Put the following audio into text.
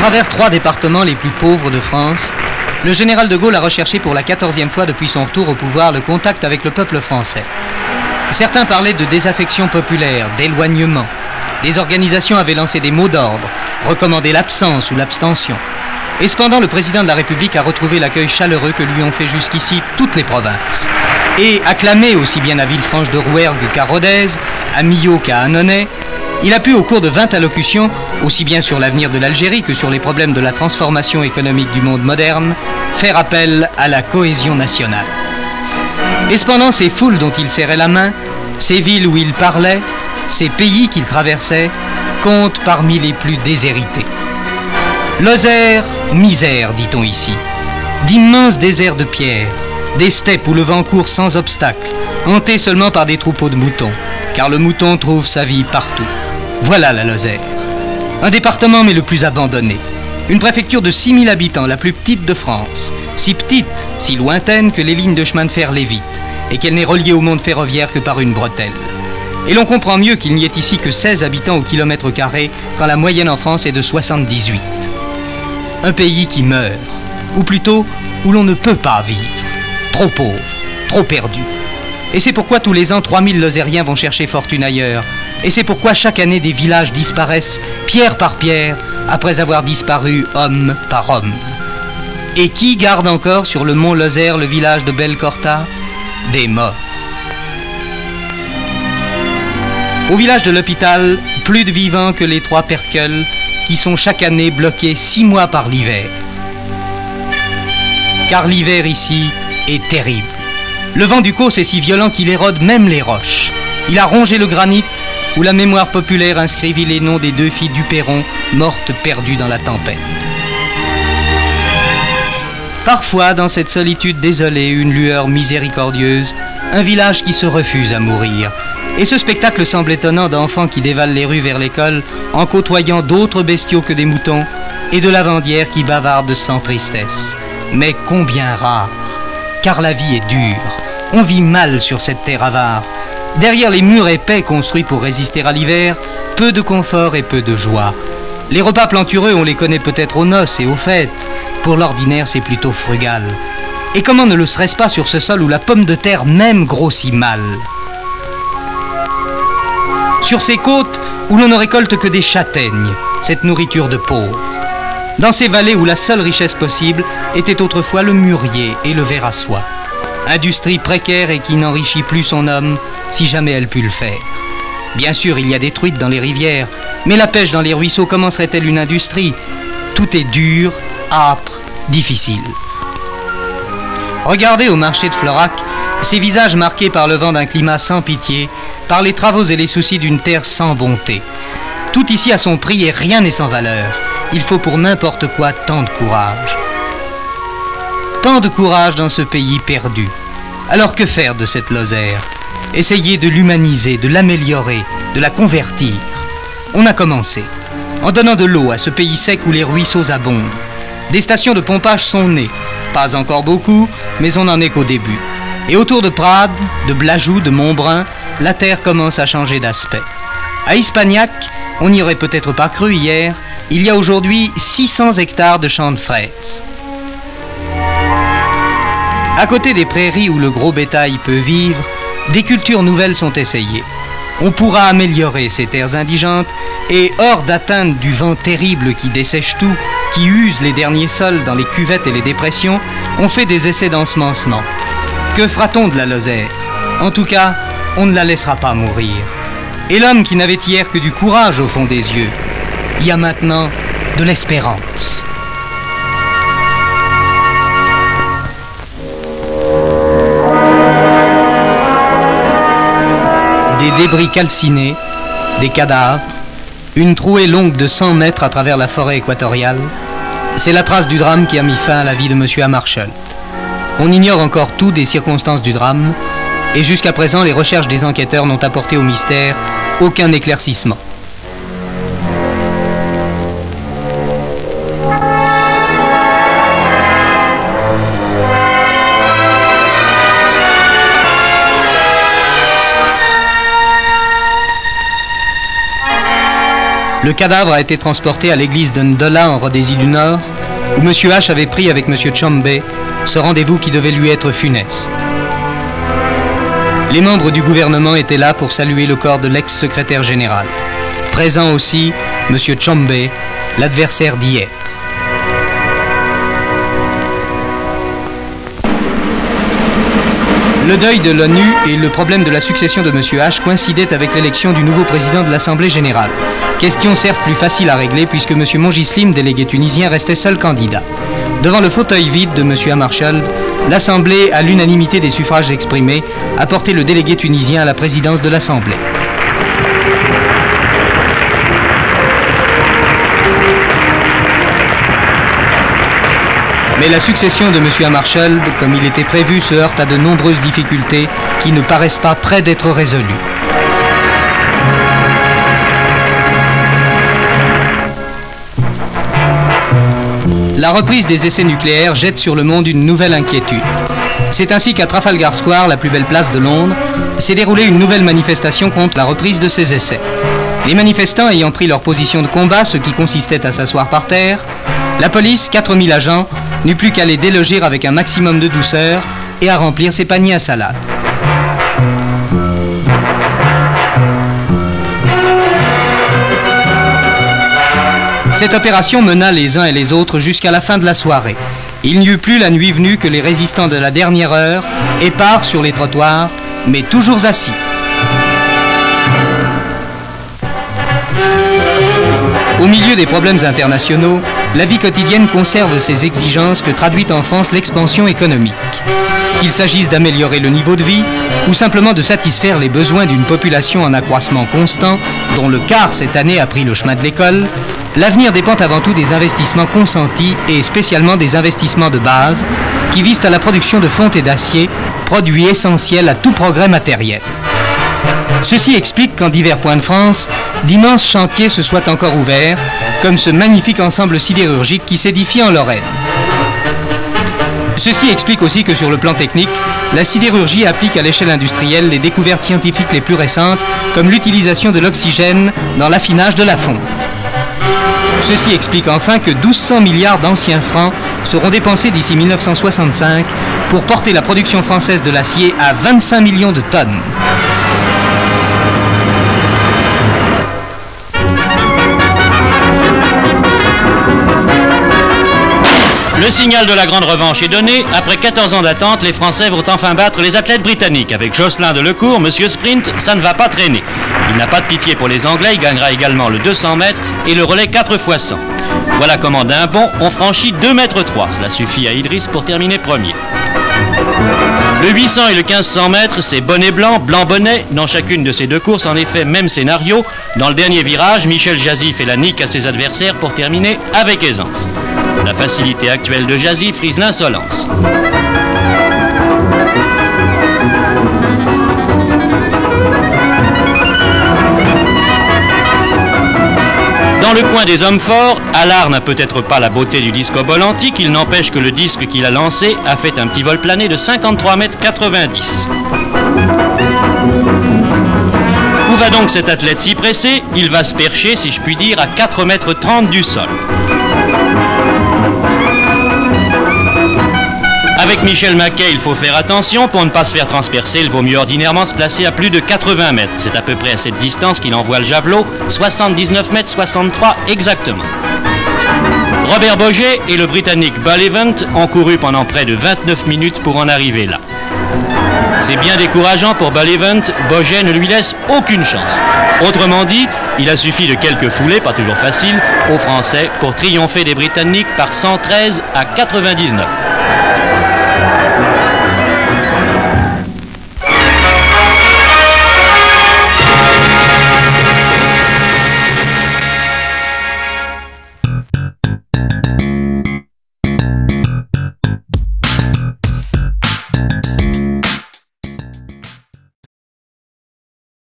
travers 3 départements les plus pauvres de France, le général de Gaulle a recherché pour la 14e fois depuis son retour au pouvoir le contact avec le peuple français. Certains parlaient de désaffection populaire, d'éloignement. Des organisations avaient lancé des mots d'ordre, recommandé l'absence ou l'abstention. Et cependant, le président de la République a retrouvé l'accueil chaleureux que lui ont fait jusqu'ici toutes les provinces. Et acclamé aussi bien à Villefranche de Rouergue qu'à Rodez, à Millau qu'à Annonay, il a pu, au cours de 20 allocutions, aussi bien sur l'avenir de l'Algérie que sur les problèmes de la transformation économique du monde moderne, faire appel à la cohésion nationale. Et cependant, ces foules dont il serrait la main, ces villes où il parlait, ces pays qu'il traversait, comptent parmi les plus déshérités. Lozère, misère, dit-on ici. D'immenses déserts de pierre, des steppes où le vent court sans obstacle, hantés seulement par des troupeaux de moutons, car le mouton trouve sa vie partout. Voilà la Lozère. Un département mais le plus abandonné. Une préfecture de 6000 habitants, la plus petite de France. Si petite, si lointaine que les lignes de chemin de fer l'évitent, et qu'elle n'est reliée au monde ferroviaire que par une bretelle. Et l'on comprend mieux qu'il n'y ait ici que 16 habitants au kilomètre carré, quand la moyenne en France est de 78. Un pays qui meurt, ou plutôt où l'on ne peut pas vivre. Trop pauvre, trop perdu. Et c'est pourquoi tous les ans 3000 Lozériens vont chercher fortune ailleurs. Et c'est pourquoi chaque année des villages disparaissent, pierre par pierre, après avoir disparu homme par homme. Et qui garde encore sur le mont Lozère le village de Belcorta? Des morts. Au village de l'hôpital, plus de vivants que les 3 Perqueuls, qui sont chaque année bloqués 6 mois par l'hiver. Car l'hiver ici est terrible. Le vent du Causse est si violent qu'il érode même les roches. Il a rongé le granit, où la mémoire populaire inscrivit les noms des 2 filles du Perron, mortes perdues dans la tempête. Parfois, dans cette solitude désolée, une lueur miséricordieuse, un village qui se refuse à mourir. Et ce spectacle semble étonnant d'enfants qui dévalent les rues vers l'école en côtoyant d'autres bestiaux que des moutons et de lavandières qui bavardent sans tristesse. Mais combien rare, car la vie est dure. On vit mal sur cette terre avare. Derrière les murs épais construits pour résister à l'hiver, peu de confort et peu de joie. Les repas plantureux, on les connaît peut-être aux noces et aux fêtes. Pour l'ordinaire, c'est plutôt frugal. Et comment ne le serait-ce pas sur ce sol où la pomme de terre même grossit mal? Sur ces côtes où l'on ne récolte que des châtaignes, cette nourriture de pauvres. Dans ces vallées où la seule richesse possible était autrefois le mûrier et le ver à soie. Industrie précaire et qui n'enrichit plus son homme, si jamais elle put le faire. Bien sûr, il y a des truites dans les rivières, mais la pêche dans les ruisseaux, comment serait-elle une industrie? Tout est dur, âpre, difficile. Regardez au marché de Florac, ces visages marqués par le vent d'un climat sans pitié, par les travaux et les soucis d'une terre sans bonté. Tout ici a son prix et rien n'est sans valeur. Il faut pour n'importe quoi tant de courage. Tant de courage dans ce pays perdu. Alors que faire de cette Lozère? Essayer de l'humaniser, de l'améliorer, de la convertir. On a commencé, en donnant de l'eau à ce pays sec où les ruisseaux abondent. Des stations de pompage sont nées, pas encore beaucoup, mais on n'en est qu'au début. Et autour de Prades, de Blajoux, de Montbrun, la terre commence à changer d'aspect. À Ispagnac, on n'y aurait peut-être pas cru hier, il y a aujourd'hui 600 hectares de champs de fraises. À côté des prairies où le gros bétail peut vivre, des cultures nouvelles sont essayées. On pourra améliorer ces terres indigentes et, hors d'atteinte du vent terrible qui dessèche tout, qui use les derniers sols dans les cuvettes et les dépressions, on fait des essais d'ensemencement. Que fera-t-on de la Lozère? En tout cas, on ne la laissera pas mourir. Et l'homme qui n'avait hier que du courage au fond des yeux, il y a maintenant de l'espérance. Des débris calcinés, des cadavres, une trouée longue de 100 mètres à travers la forêt équatoriale, c'est la trace du drame qui a mis fin à la vie de M. Hammarskjöld. On ignore encore tout des circonstances du drame, et jusqu'à présent, les recherches des enquêteurs n'ont apporté au mystère aucun éclaircissement. Le cadavre a été transporté à l'église de Ndola en Rhodésie du Nord, où M. H avait pris avec M. Tshombe ce rendez-vous qui devait lui être funeste. Les membres du gouvernement étaient là pour saluer le corps de l'ex-secrétaire général. Présent aussi M. Tshombe, l'adversaire d'hier. Le deuil de l'ONU et le problème de la succession de M. H coïncidaient avec l'élection du nouveau président de l'Assemblée générale. Question certes plus facile à régler puisque M. Mongislim, délégué tunisien, restait seul candidat. Devant le fauteuil vide de M. Hammarskjöld, l'Assemblée, à l'unanimité des suffrages exprimés, a porté le délégué tunisien à la présidence de l'Assemblée. Mais la succession de M. Hammarskjöld, comme il était prévu, se heurte à de nombreuses difficultés qui ne paraissent pas près d'être résolues. La reprise des essais nucléaires jette sur le monde une nouvelle inquiétude. C'est ainsi qu'à Trafalgar Square, la plus belle place de Londres, s'est déroulée une nouvelle manifestation contre la reprise de ces essais. Les manifestants ayant pris leur position de combat, ce qui consistait à s'asseoir par terre, la police, 4000 agents, n'eut plus qu'à les déloger avec un maximum de douceur et à remplir ses paniers à salade. Cette opération mena les uns et les autres jusqu'à la fin de la soirée. Il n'y eut plus la nuit venue que les résistants de la dernière heure, épars sur les trottoirs, mais toujours assis. Au milieu des problèmes internationaux, la vie quotidienne conserve ses exigences que traduit en France l'expansion économique. Qu'il s'agisse d'améliorer le niveau de vie ou simplement de satisfaire les besoins d'une population en accroissement constant, dont le quart cette année a pris le chemin de l'école, l'avenir dépend avant tout des investissements consentis et spécialement des investissements de base qui visent à la production de fonte et d'acier, produits essentiels à tout progrès matériel. Ceci explique qu'en divers points de France, d'immenses chantiers se soient encore ouverts, comme ce magnifique ensemble sidérurgique qui s'édifie en Lorraine. Ceci explique aussi que sur le plan technique, la sidérurgie applique à l'échelle industrielle les découvertes scientifiques les plus récentes, comme l'utilisation de l'oxygène dans l'affinage de la fonte. Ceci explique enfin que 1200 milliards d'anciens francs seront dépensés d'ici 1965 pour porter la production française de l'acier à 25 millions de tonnes. Le signal de la grande revanche est donné. Après 14 ans d'attente, les Français vont enfin battre les athlètes britanniques. Avec Jocelyn Delecourt, Monsieur Sprint, ça ne va pas traîner. Il n'a pas de pitié pour les Anglais, il gagnera également le 200 mètres et le relais 4x100. Voilà comment d'un bond, on franchit 2,3 mètres. Cela suffit à Idriss pour terminer premier. Le 800 et le 1500 mètres, c'est bonnet blanc, blanc bonnet. Dans chacune de ces deux courses, en effet, même scénario. Dans le dernier virage, Michel Jazzy fait la nique à ses adversaires pour terminer avec aisance. La facilité actuelle de Jazzy frise l'insolence. Dans le coin des hommes forts, Allard n'a peut-être pas la beauté du disque bol antique, il n'empêche que le disque qu'il a lancé a fait un petit vol plané de 53,90 mètres. Où va donc cet athlète si pressé? Il va se percher, si je puis dire, à 4,30 mètres du sol. Avec Michel Mackay, il faut faire attention. Pour ne pas se faire transpercer, il vaut mieux ordinairement se placer à plus de 80 mètres. C'est à peu près à cette distance qu'il envoie le javelot, 79,63 mètres exactement. Robert Boget et le Britannique Bull Event ont couru pendant près de 29 minutes pour en arriver là. C'est bien décourageant pour Bull Event, Boget ne lui laisse aucune chance. Autrement dit, il a suffi de quelques foulées, pas toujours faciles, aux Français pour triompher des Britanniques par 113 à 99.